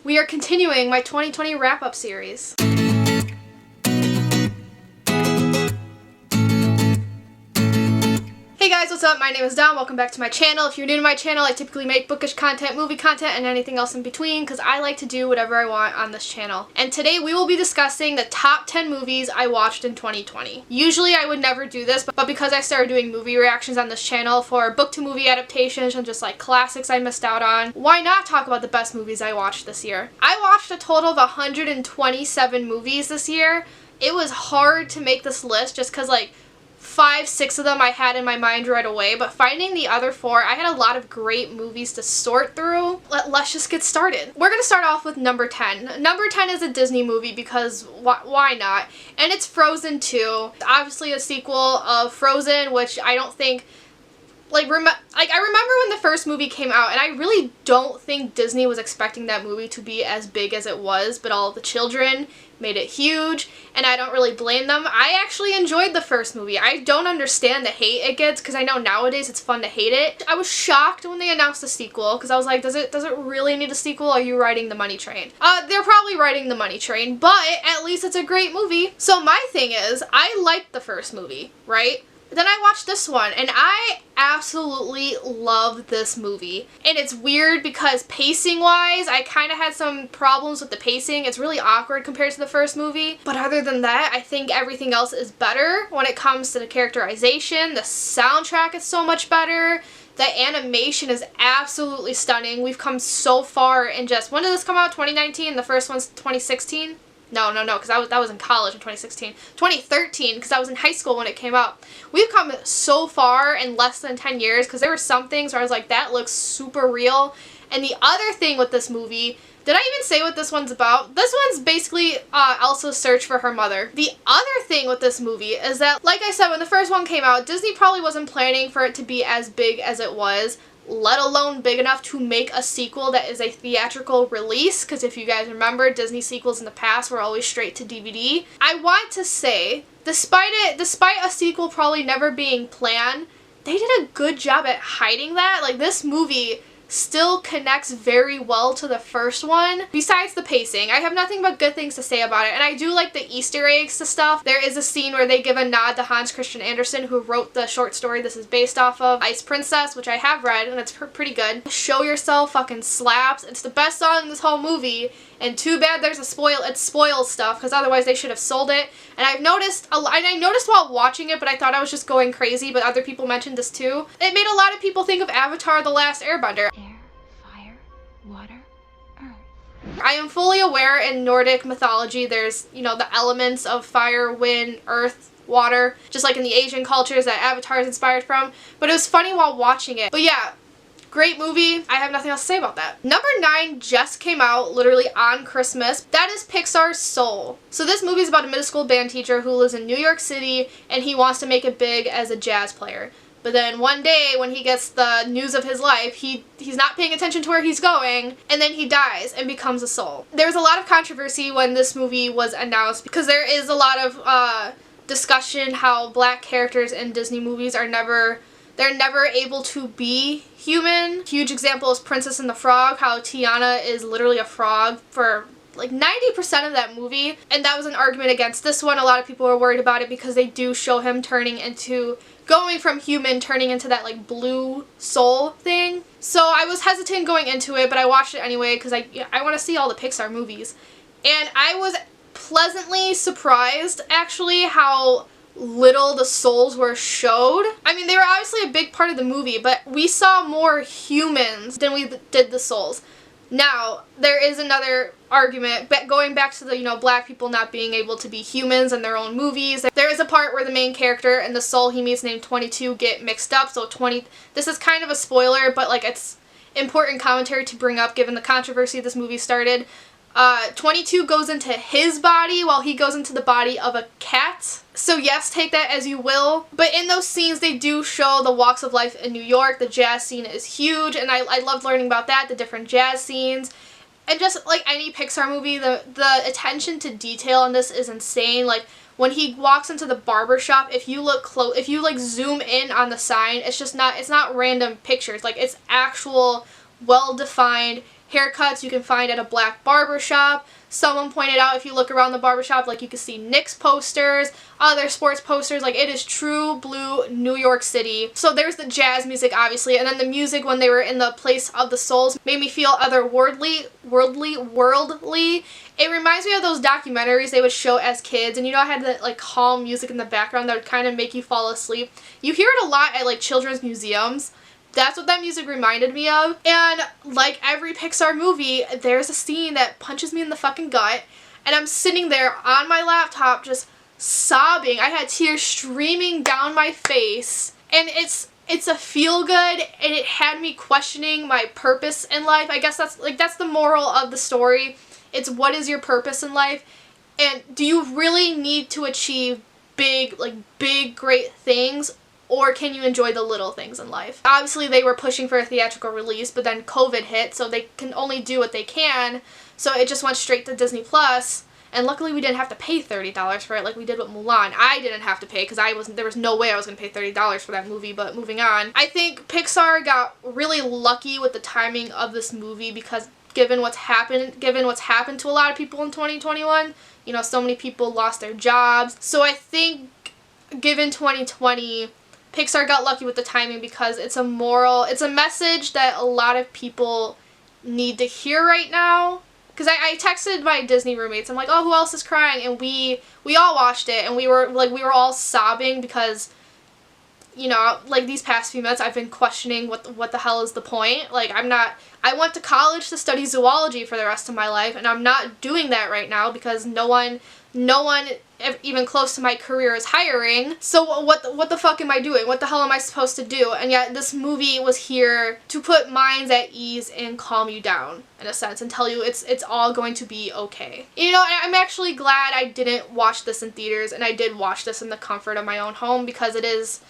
we are continuing my 2020 wrap-up series. Hey guys, what's up? My name is Dom. Welcome back to my channel. If you're new to my channel, I typically make bookish content, movie content, and anything else in between because I like to do whatever I want on this channel. And today we will be discussing the top 10 movies I watched in 2020. Usually I would never do this, but because I started doing movie reactions on this channel for book-to-movie adaptations and just like classics I missed out on, why not talk about the best movies I watched this year? I watched a total of 127 movies this year. It was hard to make this list just because like 5-6 of them I had in my mind right away, but finding the other 4, I had a lot of great movies to sort through. Let's just get started. We're gonna start off with number 10. Number 10 is a Disney movie because why not? And it's Frozen 2. It's obviously a sequel of Frozen, which I don't think I remember when the first movie came out, and I really don't think Disney was expecting that movie to be as big as it was, but all the children made it huge, and I don't really blame them. I actually enjoyed the first movie. I don't understand the hate it gets, because I know nowadays it's fun to hate it. I was shocked when they announced the sequel, because I was like, does it really need a sequel, or are you riding the money train? They're probably riding the money train, but at least it's a great movie. So my thing is, I liked the first movie, right? Then I watched this one, and I absolutely love this movie. And it's weird because pacing-wise, I kind of had some problems with the pacing. It's really awkward compared to the first movie. But other than that, I think everything else is better when it comes to the characterization. The soundtrack is so much better. The animation is absolutely stunning. We've come so far in just... When did this come out? 2019? The first one's 2016? No, because that was in college in 2016. 2013, because I was in high school when it came out. We've come so far in less than 10 years, because there were some things where I was like, that looks super real. And the other thing with this movie, did I even say what this one's about? This one's basically Elsa's search for her mother. The other thing with this movie is that, like I said, when the first one came out, Disney probably wasn't planning for it to be as big as it was, let alone big enough to make a sequel that is a theatrical release, because if you guys remember, Disney sequels in the past were always straight to DVD. I want to say, despite a sequel probably never being planned, they did a good job at hiding that. Like, this movie still connects very well to the first one. Besides the pacing, I have nothing but good things to say about it, and I do like the Easter eggs to stuff. There is a scene where they give a nod to Hans Christian Andersen, who wrote the short story this is based off of, Ice Princess, which I have read, and it's pretty good. Show Yourself fucking slaps. It's the best song in this whole movie, and too bad there's it spoils stuff, because otherwise they should have sold it. And I noticed while watching it, but I thought I was just going crazy, but other people mentioned this too. It made a lot of people think of Avatar: The Last Airbender. Air, fire, water, earth. I am fully aware in Nordic mythology there's, you know, the elements of fire, wind, earth, water, just like in the Asian cultures that Avatar is inspired from, but it was funny while watching it. But yeah, great movie. I have nothing else to say about that. Number 9 just came out literally on Christmas. That is Pixar's Soul. So this movie is about a middle school band teacher who lives in New York City, and he wants to make it big as a jazz player. But then one day when he gets the news of his life, he's not paying attention to where he's going, and then he dies and becomes a soul. There was a lot of controversy when this movie was announced because there is a lot of discussion how black characters in Disney movies are never able to be human. Huge example is Princess and the Frog, how Tiana is literally a frog for like 90% of that movie, and that was an argument against this one. A lot of people were worried about it because they do show him going from human, turning into that like blue soul thing. So I was hesitant going into it, but I watched it anyway because I want to see all the Pixar movies. And I was pleasantly surprised actually how little the souls were showed. I mean, they were obviously a big part of the movie, but we saw more humans than we did the souls. Now, there is another argument, but going back to the, you know, black people not being able to be humans in their own movies. There is a part where the main character and the soul he meets named 22 get mixed up, so this is kind of a spoiler, but like it's important commentary to bring up given the controversy this movie started. 22 goes into his body while he goes into the body of a cat. So yes, take that as you will. But in those scenes, they do show the walks of life in New York. The jazz scene is huge, and I loved learning about that, the different jazz scenes. And just like any Pixar movie, the attention to detail in this is insane. Like when he walks into the barber shop, if you look close, if you like zoom in on the sign, it's not random pictures. Like it's actual, well-defined, haircuts you can find at a black barber shop. Someone pointed out if you look around the barbershop, like you can see Knicks posters, other sports posters, like it is true blue New York City. So there's the jazz music obviously, and then the music when they were in the place of the souls made me feel otherworldly. It reminds me of those documentaries they would show as kids, and you know I had the like calm music in the background that would kind of make you fall asleep. You hear it a lot at like children's museums. That's what that music reminded me of. And like every Pixar movie, there's a scene that punches me in the fucking gut, and I'm sitting there on my laptop just sobbing. I had tears streaming down my face, and it's a feel good, and it had me questioning my purpose in life. I guess that's the moral of the story. It's what is your purpose in life, and do you really need to achieve big great things, or can you enjoy the little things in life? Obviously they were pushing for a theatrical release, but then COVID hit, so they can only do what they can, so it just went straight to Disney Plus. And luckily we didn't have to pay $30 for it like we did with Mulan. I didn't have to pay because there was no way I was going to pay $30 for that movie, but moving on. I think Pixar got really lucky with the timing of this movie because given what's happened to a lot of people in 2021, you know, so many people lost their jobs. So I think given 2020, Pixar got lucky with the timing because it's a message that a lot of people need to hear right now. Because I texted my Disney roommates, I'm like, oh, who else is crying? And we all watched it, and we were all sobbing because, you know, like these past few months I've been questioning what the hell is the point. Like I went to college to study zoology for the rest of my life, and I'm not doing that right now because no one even close to my career is hiring. So what the fuck am I doing? What the hell am I supposed to do? And yet this movie was here to put minds at ease and calm you down in a sense and tell you it's all going to be okay. You know, I'm actually glad I didn't watch this in theaters and I did watch this in the comfort of my own home because it is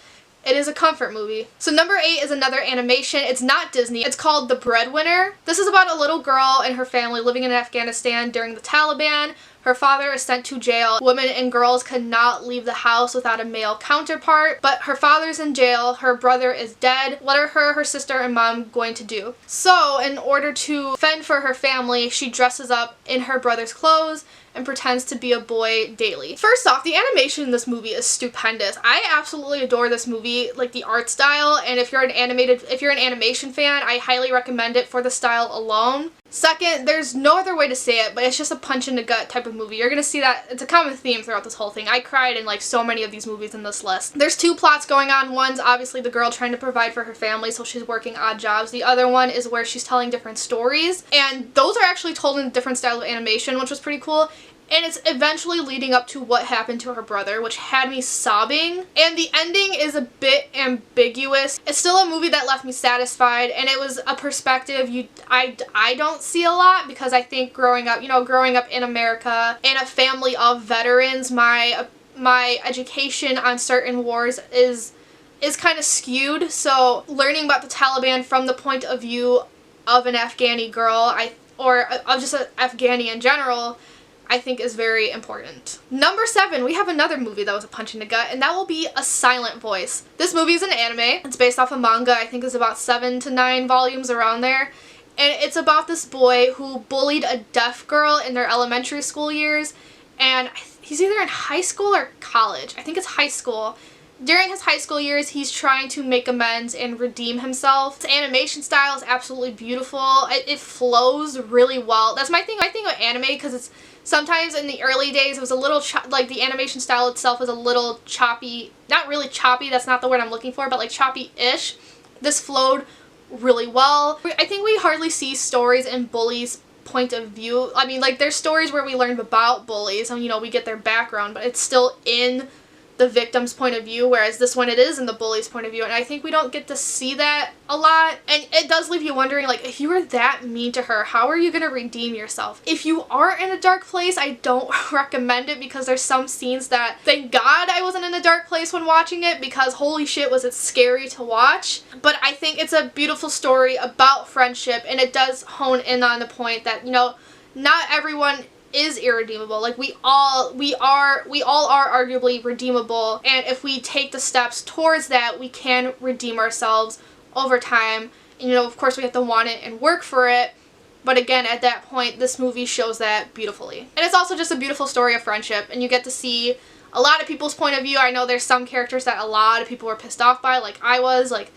a comfort movie. So number 8 is another animation. It's not Disney. It's called The Breadwinner. This is about a little girl and her family living in Afghanistan during the Taliban. Her father is sent to jail. Women and girls could not leave the house without a male counterpart, but her father's in jail, her brother is dead. What are her sister, and mom going to do? So, in order to fend for her family, she dresses up in her brother's clothes and pretends to be a boy daily. First off, the animation in this movie is stupendous. I absolutely adore this movie, like the art style, and if you're an animation fan, I highly recommend it for the style alone. Second, there's no other way to say it, but it's just a punch in the gut type of movie. You're gonna see that it's a common theme throughout this whole thing. I cried in like so many of these movies in this list. There's 2 plots going on. One's obviously the girl trying to provide for her family, so she's working odd jobs. The other one is where she's telling different stories, and those are actually told in different styles of animation, which was pretty cool. And it's eventually leading up to what happened to her brother, which had me sobbing. And the ending is a bit ambiguous. It's still a movie that left me satisfied, and it was a perspective I don't see a lot because I think growing up in America in a family of veterans, my education on certain wars is kind of skewed. So learning about the Taliban from the point of view of an Afghani girl, or of just an Afghani in general, I think is very important. Number 7, we have another movie that was a punch in the gut, and that will be A Silent Voice. This movie is an anime. It's based off a manga. I think it's about 7 to 9 volumes around there. And it's about this boy who bullied a deaf girl in their elementary school years, and he's either in high school or college. I think it's high school. During his high school years, he's trying to make amends and redeem himself. His animation style is absolutely beautiful. It flows really well. That's my thing. My thing with anime, because it's sometimes in the early days it was a little like the animation style itself was a little choppy. Not really choppy. That's not the word I'm looking for, but like choppy-ish. This flowed really well. I think we hardly see stories in bullies' point of view. I mean, like there's stories where we learn about bullies and, you know, we get their background, but it's still in the victim's point of view, whereas this one it is in the bully's point of view, and I think we don't get to see that a lot, and it does leave you wondering, like, if you were that mean to her, how are you gonna redeem yourself? If you are in a dark place, I don't recommend it because there's some scenes that, thank God I wasn't in a dark place when watching it because holy shit was it scary to watch, but I think it's a beautiful story about friendship, and it does hone in on the point that, you know, not everyone is irredeemable. Like we all are arguably redeemable, and if we take the steps towards that, we can redeem ourselves over time. And, you know, of course we have to want it and work for it, But again, at that point, this movie shows that beautifully. And it's also just a beautiful story of friendship, and you get to see a lot of people's point of view. I know there's some characters that a lot of people were pissed off by, like I was. Like,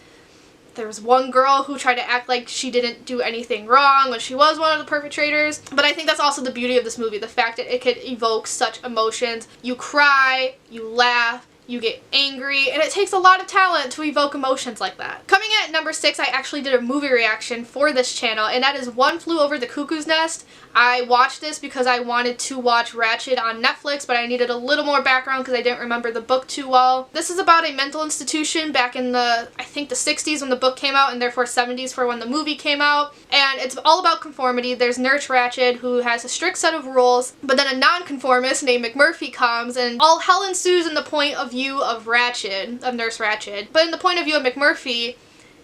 there was one girl who tried to act like she didn't do anything wrong when she was one of the perpetrators. But I think that's also the beauty of this movie, the fact that it could evoke such emotions. You cry, you laugh, you get angry, and it takes a lot of talent to evoke emotions like that. Coming at number 6, I actually did a movie reaction for this channel, and that is One Flew Over the Cuckoo's Nest. I watched this because I wanted to watch Ratched on Netflix, but I needed a little more background because I didn't remember the book too well. This is about a mental institution back in the, I think the 60s when the book came out, and therefore 70s for when the movie came out. And it's all about conformity. There's Nurse Ratched, who has a strict set of rules, but then a non-conformist named McMurphy comes, and all hell ensues in the point of view of Ratched, of Nurse Ratched. But in the point of view of McMurphy,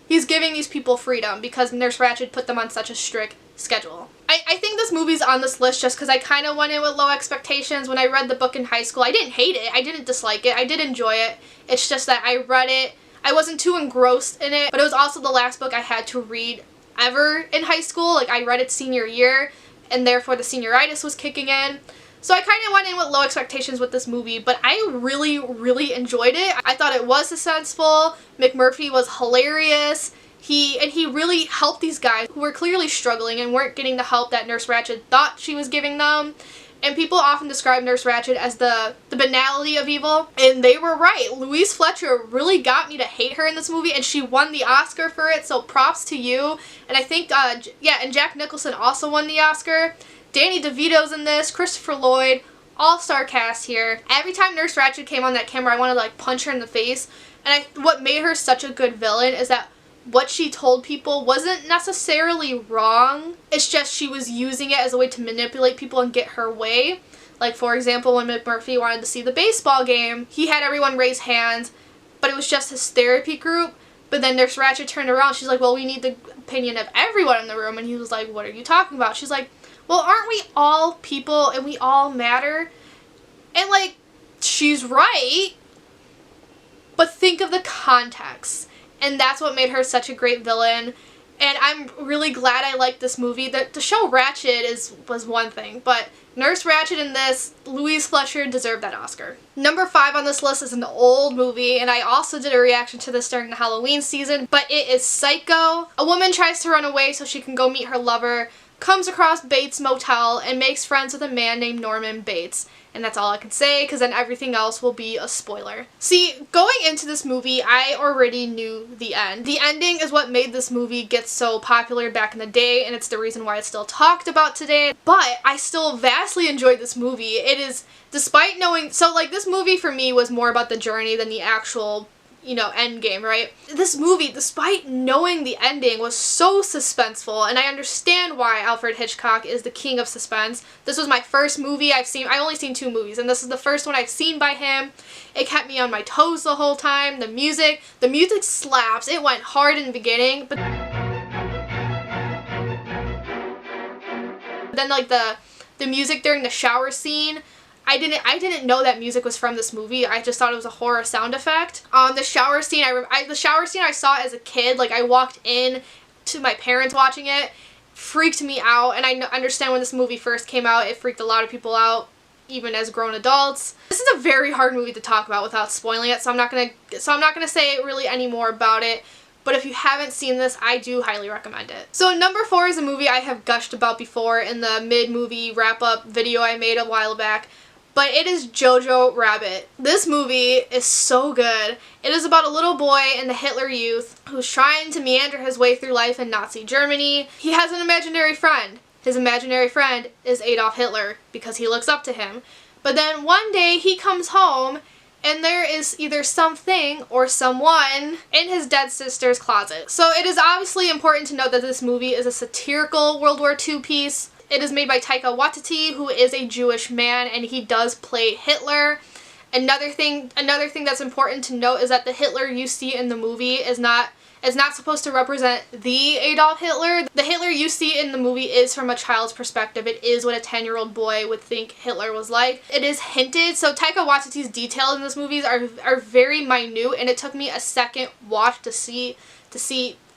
he's giving these people freedom because Nurse Ratched put them on such a strict schedule. I think this movie's on this list just because I kind of went in with low expectations. When I read the book in high school, I didn't hate it, I didn't dislike it, I did enjoy it. It's just that I read it, I wasn't too engrossed in it, but it was also the last book I had to read ever in high school. Like, I read it senior year, and therefore the senioritis was kicking in. So I kind of went in with low expectations with this movie, but I really, really enjoyed it. I thought it was suspenseful. McMurphy was hilarious. He really helped these guys who were clearly struggling and weren't getting the help that Nurse Ratched thought she was giving them. And people often describe Nurse Ratched as the banality of evil, and they were right. Louise Fletcher really got me to hate her in this movie, and she won the Oscar for it, so props to you. And I think, and Jack Nicholson also won the Oscar. Danny DeVito's in this, Christopher Lloyd, all-star cast here. Every time Nurse Ratched came on that camera, I wanted to like punch her in the face. And what made her such a good villain is that what she told people wasn't necessarily wrong. It's just she was using it as a way to manipulate people and get her way. Like, for example, when McMurphy wanted to see the baseball game, he had everyone raise hands, but it was just his therapy group. But then Nurse Ratched turned around, she's like, well, we need the opinion of everyone in the room. And he was like, what are you talking about? She's like, well, aren't we all people and we all matter? And like, she's right, but think of the context. And that's what made her such a great villain. And I'm really glad I liked this movie. The show Ratched was one thing, but Nurse Ratched in this, Louise Fletcher deserved that Oscar. Number 5 on this list is an old movie, and I also did a reaction to this during the Halloween season, but it is Psycho. A woman tries to run away so she can go meet her lover, comes across Bates Motel, and makes friends with a man named Norman Bates. And that's all I can say, because then everything else will be a spoiler. See, going into this movie, I already knew the end. The ending is what made this movie get so popular back in the day, and it's the reason why it's still talked about today. But I still vastly enjoyed this movie. It is, despite knowing, so like this movie for me was more about the journey than the actual, you know, end game, right? This movie, despite knowing the ending, was so suspenseful, and I understand why Alfred Hitchcock is the king of suspense. This was my first movie I've seen. I only seen 2 movies, and this is the first one I've seen by him. It kept me on my toes the whole time. The music slaps. It went hard in the beginning, but then like the music during the shower scene, I didn't know that music was from this movie. I just thought it was a horror sound effect. The shower scene, the shower scene I saw as a kid. Like, I walked in to my parents watching it, freaked me out, and I understand when this movie first came out, it freaked a lot of people out, even as grown adults. This is a very hard movie to talk about without spoiling it, so I'm not gonna say really any more about it. But if you haven't seen this, I do highly recommend it. So number 4 is a movie I have gushed about before in the mid-movie wrap-up video I made a while back. But it is Jojo Rabbit. This movie is so good. It is about a little boy in the Hitler Youth who's trying to meander his way through life in Nazi Germany. He has an imaginary friend. His imaginary friend is Adolf Hitler because he looks up to him. But then one day he comes home and there is either something or someone in his dead sister's closet. So it is obviously important to note that this movie is a satirical World War II piece. It is made by Taika Waititi, who is a Jewish man, and he does play Hitler. Another thing that's important to note is that the Hitler you see in the movie is not supposed to represent the Adolf Hitler. The Hitler you see in the movie is from a child's perspective. It is what a 10-year-old boy would think Hitler was like. It is hinted, so Taika Waititi's details in this movie are very minute, and it took me a second watch to see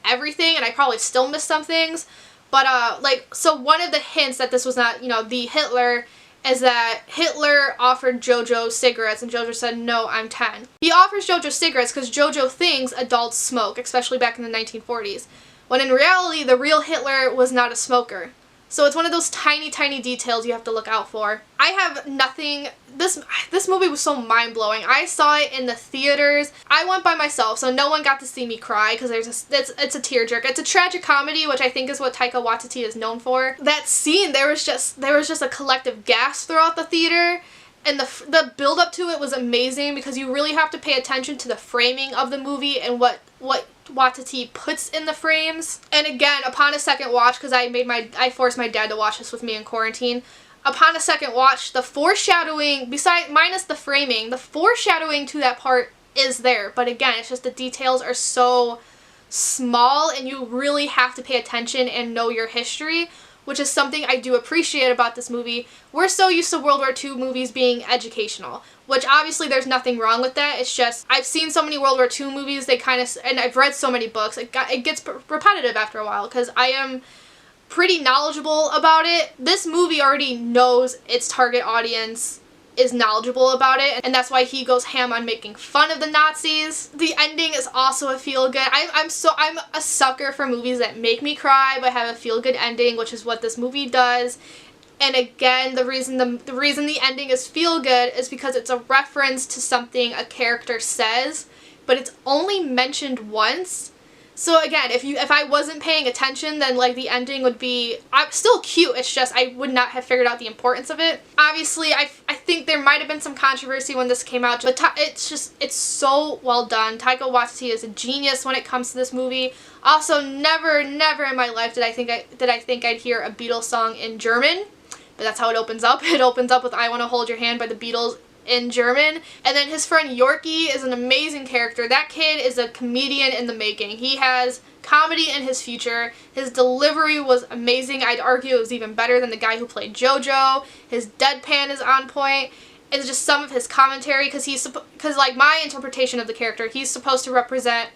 everything, and I probably still missed some things. But, like, so one of the hints that this was not, you know, the Hitler is that Hitler offered Jojo cigarettes and Jojo said, no, I'm 10. He offers Jojo cigarettes because Jojo thinks adults smoke, especially back in the 1940s, when in reality the real Hitler was not a smoker. So it's one of those tiny, tiny details you have to look out for. I have nothing, this movie was so mind-blowing. I saw it in the theaters. I went by myself, so no one got to see me cry because it's a tearjerker. It's a tragic comedy, which I think is what Taika Waititi is known for. That scene, there was just a collective gasp throughout the theater. And the build up to it was amazing because you really have to pay attention to the framing of the movie and what Waititi puts in the frames. And again, upon a second watch, because I forced my dad to watch this with me in quarantine. Upon a second watch, the foreshadowing, minus the framing, the foreshadowing to that part is there. But again, it's just the details are so small and you really have to pay attention and know your history, which is something I do appreciate about this movie. We're so used to World War II movies being educational, which obviously there's nothing wrong with that. It's just, I've seen so many World War II movies, and I've read so many books, it gets repetitive after a while, because I am pretty knowledgeable about it. This movie already knows its target audience is knowledgeable about it, and that's why he goes ham on making fun of the Nazis. The ending is also a feel-good. I'm a sucker for movies that make me cry but have a feel-good ending, which is what this movie does. And again, the reason the ending is feel-good is because it's a reference to something a character says, but it's only mentioned once. So again, if I wasn't paying attention, then like the ending would be still cute. It's just I would not have figured out the importance of it. Obviously, I think there might have been some controversy when this came out, but it's so well done. Taika Waititi is a genius when it comes to this movie. Also, never in my life did I think I'd hear a Beatles song in German, but that's how it opens up. It opens up with "I Want to Hold Your Hand" by the Beatles in German. And then his friend Yorkie is an amazing character. That kid is a comedian in the making. He has comedy in his future. His delivery was amazing. I'd argue it was even better than the guy who played Jojo. His deadpan is on point. It's just some of his commentary, because like my interpretation of the character, he's supposed to represent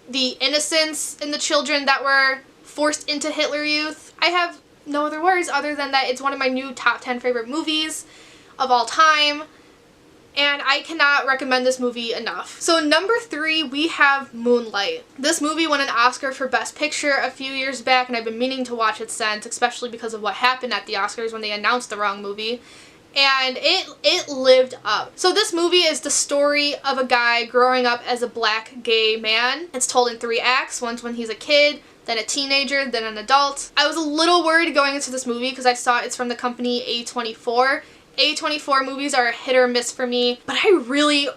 the innocence in the children that were forced into Hitler Youth. I have no other words other than that it's one of my new top 10 favorite movies of all time. And I cannot recommend this movie enough. So number 3, we have Moonlight. This movie won an Oscar for Best Picture a few years back, and I've been meaning to watch it since, especially because of what happened at the Oscars when they announced the wrong movie. And it lived up. So this movie is the story of a guy growing up as a black gay man. It's told in 3 acts, once when he's a kid, then a teenager, then an adult. I was a little worried going into this movie because I saw it's from the company A24. A24 movies are a hit or miss for me, but I really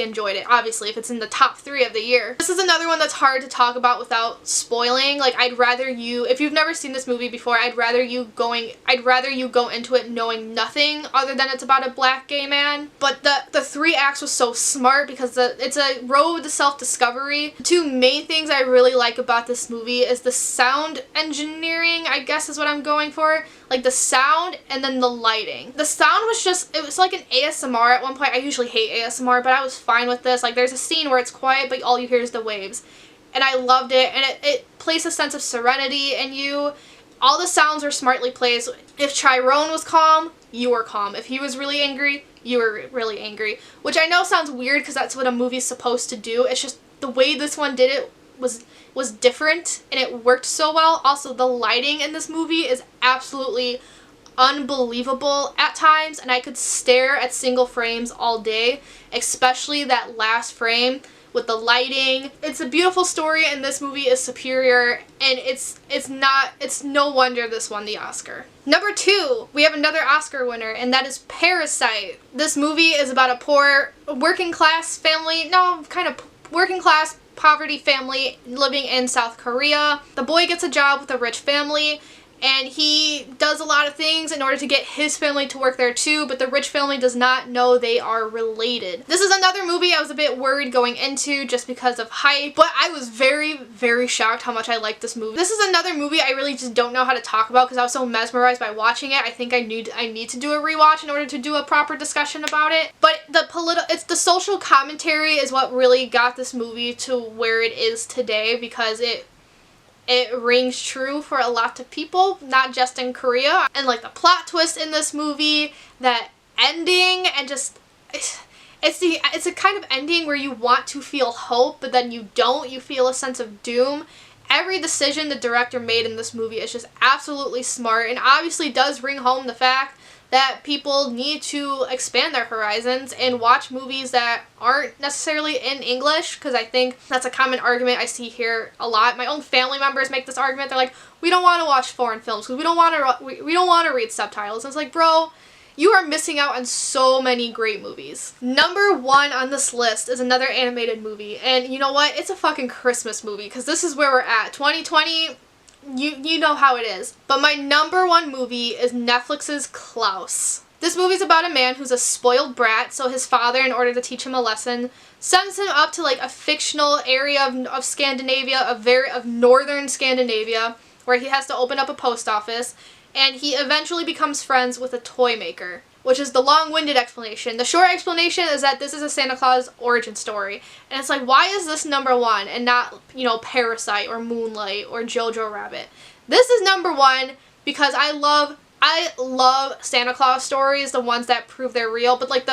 enjoyed it, obviously, if it's in the top 3 of the year. This is another one that's hard to talk about without spoiling. Like, I'd rather you, if you've never seen this movie before, I'd rather you go into it knowing nothing other than it's about a black gay man. But the 3 acts was so smart because it's a road to self-discovery. The 2 main things I really like about this movie is the sound engineering, I guess is what I'm going for. Like the sound and then the lighting. The sound was just, it was like an ASMR at one point. I usually hate ASMR, but I was fine with this. Like there's a scene where it's quiet, but all you hear is the waves. And I loved it, and it placed a sense of serenity in you. All the sounds were smartly placed. If Chiron was calm, you were calm. If he was really angry, you were really angry. Which I know sounds weird because that's what a movie's supposed to do. It's just the way this one did it was different, and it worked so well. Also, the lighting in this movie is absolutely unbelievable at times, and I could stare at single frames all day, especially that last frame with the lighting. It's a beautiful story, and this movie is superior, and it's no wonder this won the Oscar. Number 2, we have another Oscar winner, and that is Parasite. This movie is about a poor working class poverty family living in South Korea. The boy gets a job with a rich family, and he does a lot of things in order to get his family to work there too, but the rich family does not know they are related. This is another movie I was a bit worried going into just because of hype, but I was very shocked how much I liked this movie. This is another movie I really just don't know how to talk about because I was so mesmerized by watching it. I think I need to do a rewatch in order to do a proper discussion about it. But it's the social commentary is what really got this movie to where it is today, because it rings true for a lot of people, not just in Korea. And like the plot twist in this movie, that ending, and just it's a kind of ending where you want to feel hope, but then you don't. You feel a sense of doom. Every decision the director made in this movie is just absolutely smart, and obviously does bring home the fact that people need to expand their horizons and watch movies that aren't necessarily in English, because I think that's a common argument I see here a lot. My own family members make this argument. They're like, we don't want to watch foreign films because we don't want to read subtitles. And it's like, bro, you are missing out on so many great movies. Number 1 on this list is another animated movie, and you know what? It's a fucking Christmas movie, because this is where we're at. 2020, you know how it is. But my number 1 movie is Netflix's Klaus. This movie's about a man who's a spoiled brat, so his father, in order to teach him a lesson, sends him up to like a fictional area of Scandinavia, of northern Scandinavia, where he has to open up a post office, and he eventually becomes friends with a toy maker, which is the long-winded explanation. The short explanation is that this is a Santa Claus origin story. And it's like, why is this number 1 and not, you know, Parasite or Moonlight or Jojo Rabbit? This is number 1 because I love Santa Claus stories, the ones that prove they're real, but like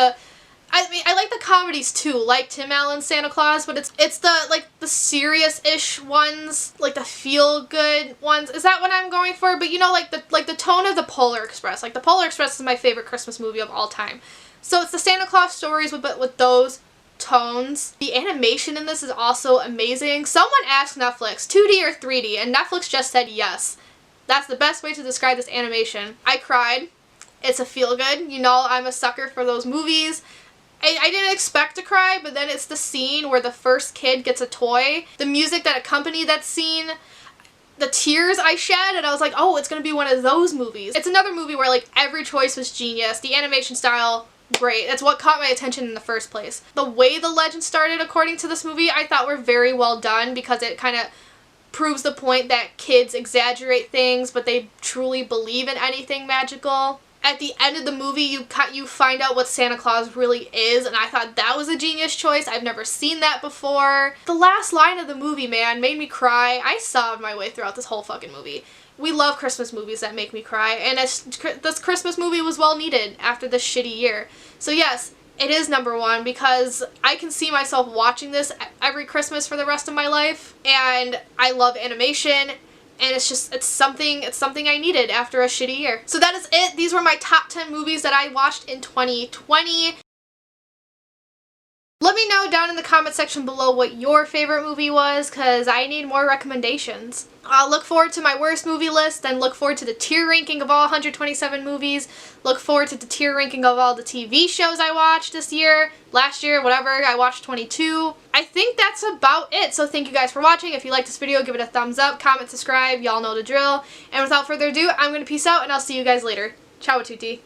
I like the comedies too, like Tim Allen's Santa Claus, but it's the like the serious-ish ones, like the feel-good ones. Is that what I'm going for? But you know, like the tone of the Polar Express. Like the Polar Express is my favorite Christmas movie of all time. So it's the Santa Claus stories with those tones. The animation in this is also amazing. Someone asked Netflix 2D or 3D, and Netflix just said yes. That's the best way to describe this animation. I cried. It's a feel-good. You know, I'm a sucker for those movies. I didn't expect to cry, but then it's the scene where the first kid gets a toy. The music that accompanied that scene, the tears I shed, and I was like, oh, it's gonna be one of those movies. It's another movie where like every choice was genius. The animation style, great. That's what caught my attention in the first place. The way the legend started, according to this movie, I thought were very well done, because it kind of proves the point that kids exaggerate things, but they truly believe in anything magical. At the end of the movie, you find out what Santa Claus really is, and I thought that was a genius choice. I've never seen that before. The last line of the movie, man, made me cry. I sobbed my way throughout this whole fucking movie. We love Christmas movies that make me cry, and this Christmas movie was well needed after this shitty year. So yes, it is number 1 because I can see myself watching this every Christmas for the rest of my life, and I love animation. And it's something I needed after a shitty year. So that is it. These were my top 10 movies that I watched in 2020. Let me know down in the comment section below what your favorite movie was, because I need more recommendations. I'll look forward to my worst movie list, then look forward to the tier ranking of all 127 movies, look forward to the tier ranking of all the TV shows I watched this year, last year, whatever, I watched 22. I think that's about it, so thank you guys for watching. If you liked this video, give it a thumbs up, comment, subscribe, y'all know the drill. And without further ado, I'm going to peace out, and I'll see you guys later. Ciao a tutti.